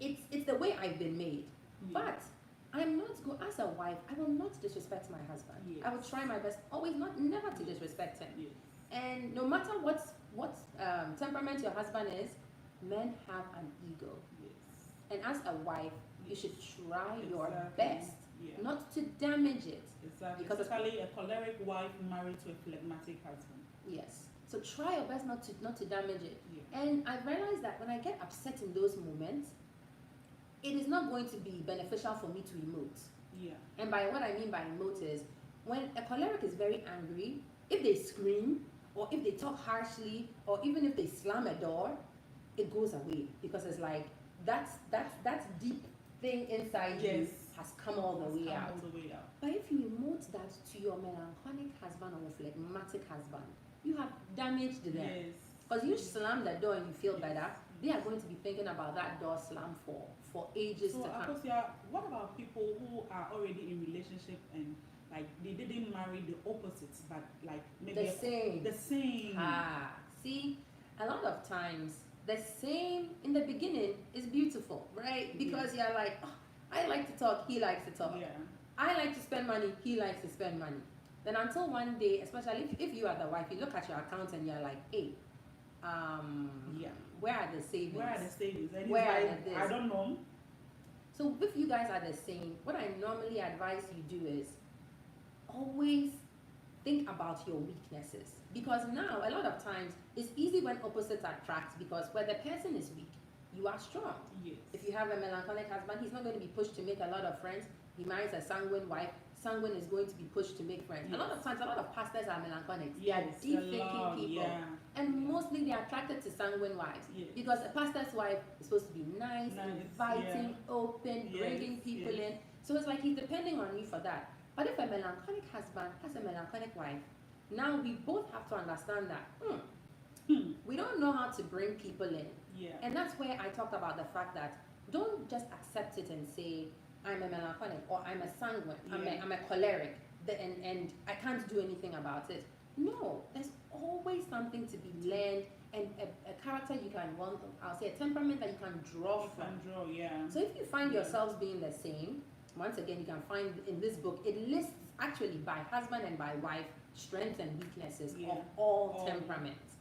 it's the way I've been made. But I'm not as a wife, I will not disrespect my husband. I will try my best, always never to disrespect him. And no matter what temperament your husband is, men have an ego. And as a wife, you should try your best Yeah. not to damage it. Exactly. Because especially a choleric wife married to a phlegmatic husband. Yes. So try your best not to damage it. Yeah. And I realized that when I get upset in those moments, it is not going to be beneficial for me to emote. Yeah. And by what I mean by emote is when a choleric is very angry, if they scream or if they talk harshly or even if they slam a door, it goes away because it's like that deep thing inside Yes. you has come all the way out. All the way out. But if you emote that to your melancholic husband or phlegmatic husband, you have damaged them. Yes. Because you slam the door and you feel Yes. better, they are going to be thinking about that door slam for ages So, to come. Akosua, what about people who are already in relationship and like they didn't marry the opposites, but like maybe The same. The same. See, a lot of times the same in the beginning is beautiful, right? Because you're like, oh, I like to talk, he likes to talk. Yeah. I like to spend money, he likes to spend money. Then until one day, especially if you are the wife, you look at your account and you're like, hey, yeah. Where are the savings? Where are the savings? And Where he's are like, the this? I don't know. So if you guys are the same, what I normally advise you do is always think about your weaknesses. Because now, a lot of times, it's easy when opposites attract because where the person is weak, you are strong. Yes. If you have a melancholic husband, he's not going to be pushed to make a lot of friends. He marries a sanguine wife. Sanguine is going to be pushed to make friends. Yes. A lot of times, a lot of pastors are melancholics. Yes, They are deep-thinking people. Yeah. And mostly they are attracted to sanguine wives. Yes. Because a pastor's wife is supposed to be nice, inviting, open, Yes, bringing people in. So it's like he's depending on you for that. But if a melancholic husband has a melancholic wife, now we both have to understand that we don't know how to bring people in. Yeah. And that's where I talked about the fact that don't just accept it and say, I'm a melancholic or I'm a sanguine, I'm a choleric, and I can't do anything about it. No, there's always something to be learned and a character you can, I'll say a temperament that you can draw from. So if you find yourselves being the same, once again, you can find in this book, it lists actually by husband and by wife, strengths and weaknesses of all temperaments.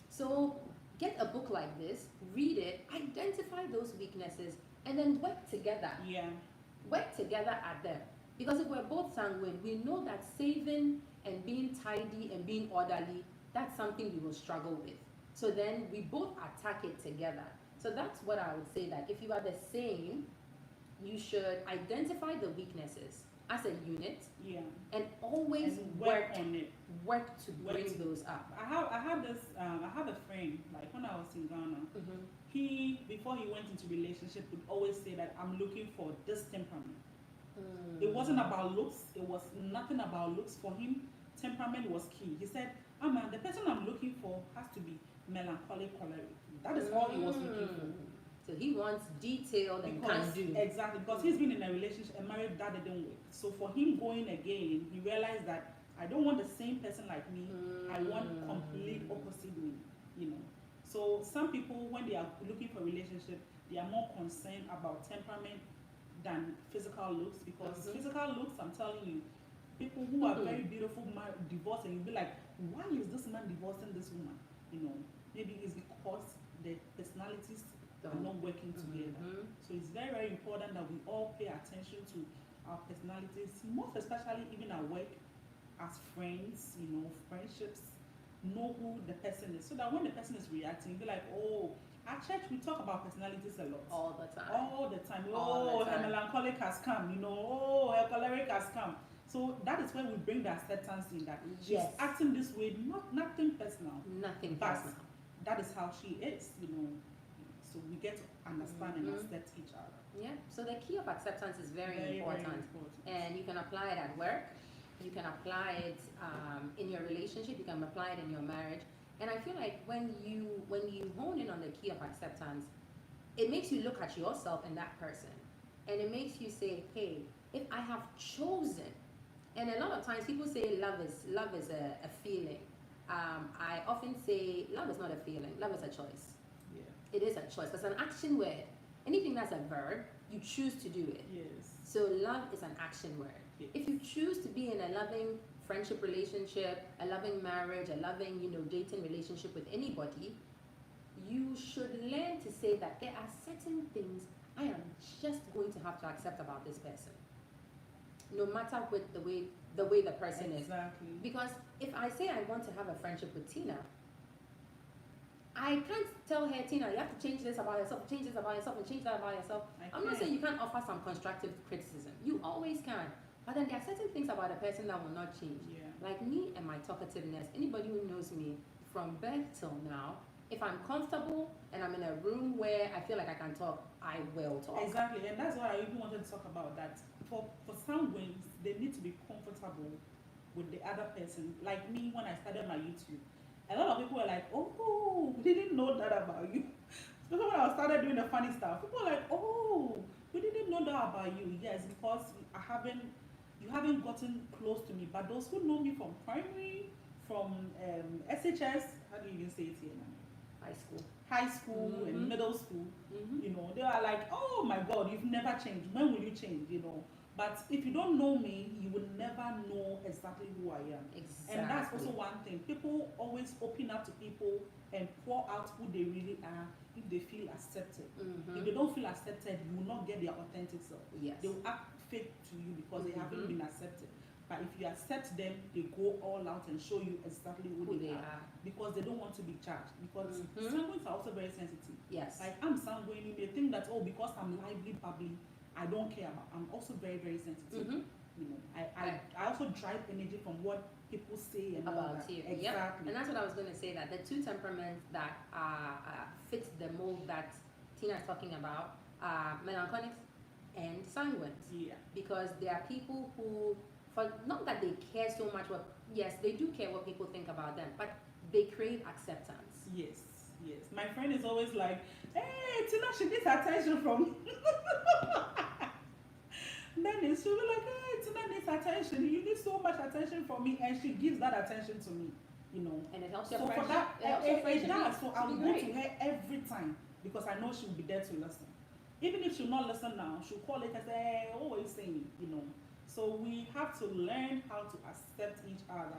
So get a book like this, read it, identify those weaknesses, and then work together. Yeah. Work together at them. Because if we're both sanguine, we know that saving and being tidy and being orderly, that's something we will struggle with. So then we both attack it together. So that's what I would say, that if you are the same, you should identify the weaknesses as a unit, and always work on it. Work to bring those up. I have a friend, like when I was in Ghana, he, before he went into relationship, would always say that I'm looking for this temperament. It wasn't about looks, it was nothing about looks for him. Temperament was key. He said, the person I'm looking for has to be melancholic, choleric. That is all he was looking for. So he wants detailed and can do. Exactly, because he's been in a relationship, a marriage that didn't work. So for him going again, he realized that I don't want the same person like me. I want complete opposite me, you know. So some people, when they are looking for a relationship, they are more concerned about temperament than physical looks, because physical looks, I'm telling you, people who are very beautiful divorce, and you'll be like, why is this man divorcing this woman? You know, maybe it's because the personalities are not working together. So it's very, very important that we all pay attention to our personalities, most especially even at work, as friends, you know, friendships. Know who the person is, so that when the person is reacting, you'll be like, oh, at church we talk about personalities a lot. All the time. Her melancholic has come, you know, oh, her choleric has come. So that is when we bring the acceptance in, that she's acting this way, nothing personal. Nothing personal. That is how she is, you know. So we get to understand and accept each other. Yeah. So the key of acceptance is very important. Very important. And you can apply it at work. You can apply it in your relationship. You can apply it in your marriage. And I feel like when you hone in on the key of acceptance, it makes you look at yourself and that person, and it makes you say, hey, if I have chosen, and a lot of times people say love is a feeling. I often say love is not a feeling. Love is a choice. Yeah. It is a choice. It's an action word. Anything that's a verb, you choose to do it. Yes. So love is an action word. Yes. If you choose to be in a loving friendship relationship, a loving marriage, a loving, dating relationship with anybody, you should learn to say that there are certain things I am just going to have to accept about this person. no matter with the way the person is. Exactly. Because if I say I want to have a friendship with Tina, I can't tell her, Tina, you have to change this about yourself, change this about yourself, and change that about yourself. I'm not saying you can't offer some constructive criticism. You always can. But then there are certain things about a person that will not change. Yeah. Like me and my talkativeness. Anybody who knows me from birth till now, if I'm comfortable and I'm in a room where I feel like I can talk, I will talk. Exactly, and that's why I even wanted to talk about that. For sanguines, they need to be comfortable with the other person. Like me, when I started my YouTube, a lot of people were like, "Oh, we didn't know that about you." Especially when I started doing the funny stuff, people were like, "Oh, we didn't know that about you." Yes, because you haven't gotten close to me. But those who know me from primary, from SHS, how do you even say it here now? High school and middle school, you know, they are like, "Oh my God, you've never changed. When will you change?" You know. But if you don't know me, you will never know exactly who I am. Exactly. And that's also one thing. People always open up to people and pour out who they really are if they feel accepted. If they don't feel accepted, you will not get their authentic self. Yes. They will act fake to you because they haven't been accepted. But if you accept them, they go all out and show you exactly who they are. Because they don't want to be judged. Because sanguines are also very sensitive. Yes. Like I'm sanguine, you may think that, oh, because I'm lively, bubbly, I don't care about. I'm also very, very sensitive. You know, I also drive energy from what people say and about all that. you. Exactly. Yep. And that's what I was going to say, that the two temperaments that fit the mold that Tina is talking about are melancholics and sanguines. Yeah. Because there are people who, for not that they care so much what, yes, they do care what people think about them, but they crave acceptance. Yes. Yes. My friend is always like, "Hey, Tina, she needs attention from." Then she'll be like, "Hey, Tina needs attention. You need so much attention from me," and she gives that attention to me. You know. And it helps So your for friendship. that, It helps your it friendship does. So I'll be go great. to her every time because I know she'll be there to listen. Even if she'll not listen now, she'll call later and say, "Hey, what were you saying?" You know. So we have to learn how to accept each other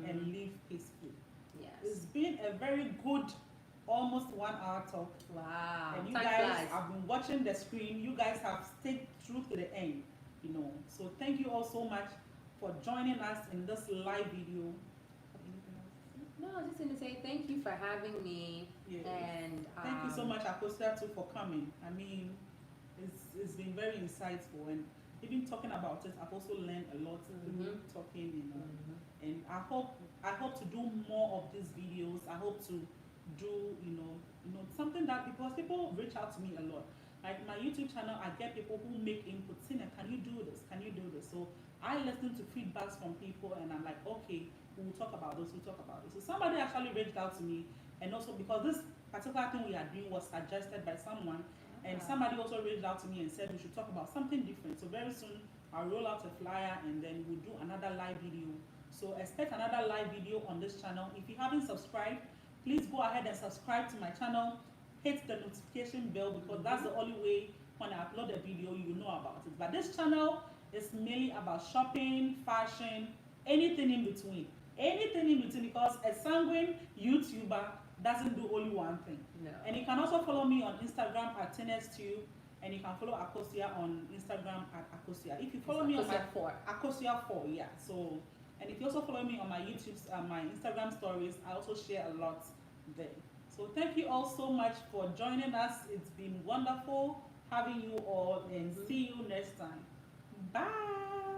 and live peacefully. Yes. It's been a very good, almost 1 hour talk. Wow. And you Time guys flies. have been watching the screen. You guys have stayed through to the end. You know. So thank you all so much for joining us in this live video. Anything else to say? No, I was just going to say thank you for having me. Yes. And Thank you so much, Akosua, too, for coming. I mean, it's been very insightful, and even talking about it, I've also learned a lot through talking, you know. And I hope to do more of these videos. I hope to do, you know, something that, because people reach out to me a lot. Like my YouTube channel, I get people who make inputs. Tina, can you do this? Can you do this? So I listen to feedbacks from people, and I'm like, okay, we'll talk about this. We'll talk about this. So somebody actually reached out to me, and also because this particular thing we are doing was suggested by someone, and somebody also reached out to me and said we should talk about something different. So very soon I'll roll out a flyer, and then we'll do another live video. So expect another live video on this channel. If you haven't subscribed, please go ahead and subscribe to my channel. Hit the notification bell, because that's the only way when I upload a video you know about it. But this channel is mainly about shopping, fashion, anything in between. Anything in between, because a sanguine YouTuber doesn't do only one thing. No. And you can also follow me on Instagram at Tinastube, and you can follow Akosua on Instagram at Akosua. If you follow me on my Akosua4, yeah. So, and if you also follow me on my YouTube, my Instagram stories, I also share a lot there. So thank you all so much for joining us. It's been wonderful having you all, and see you next time. Bye.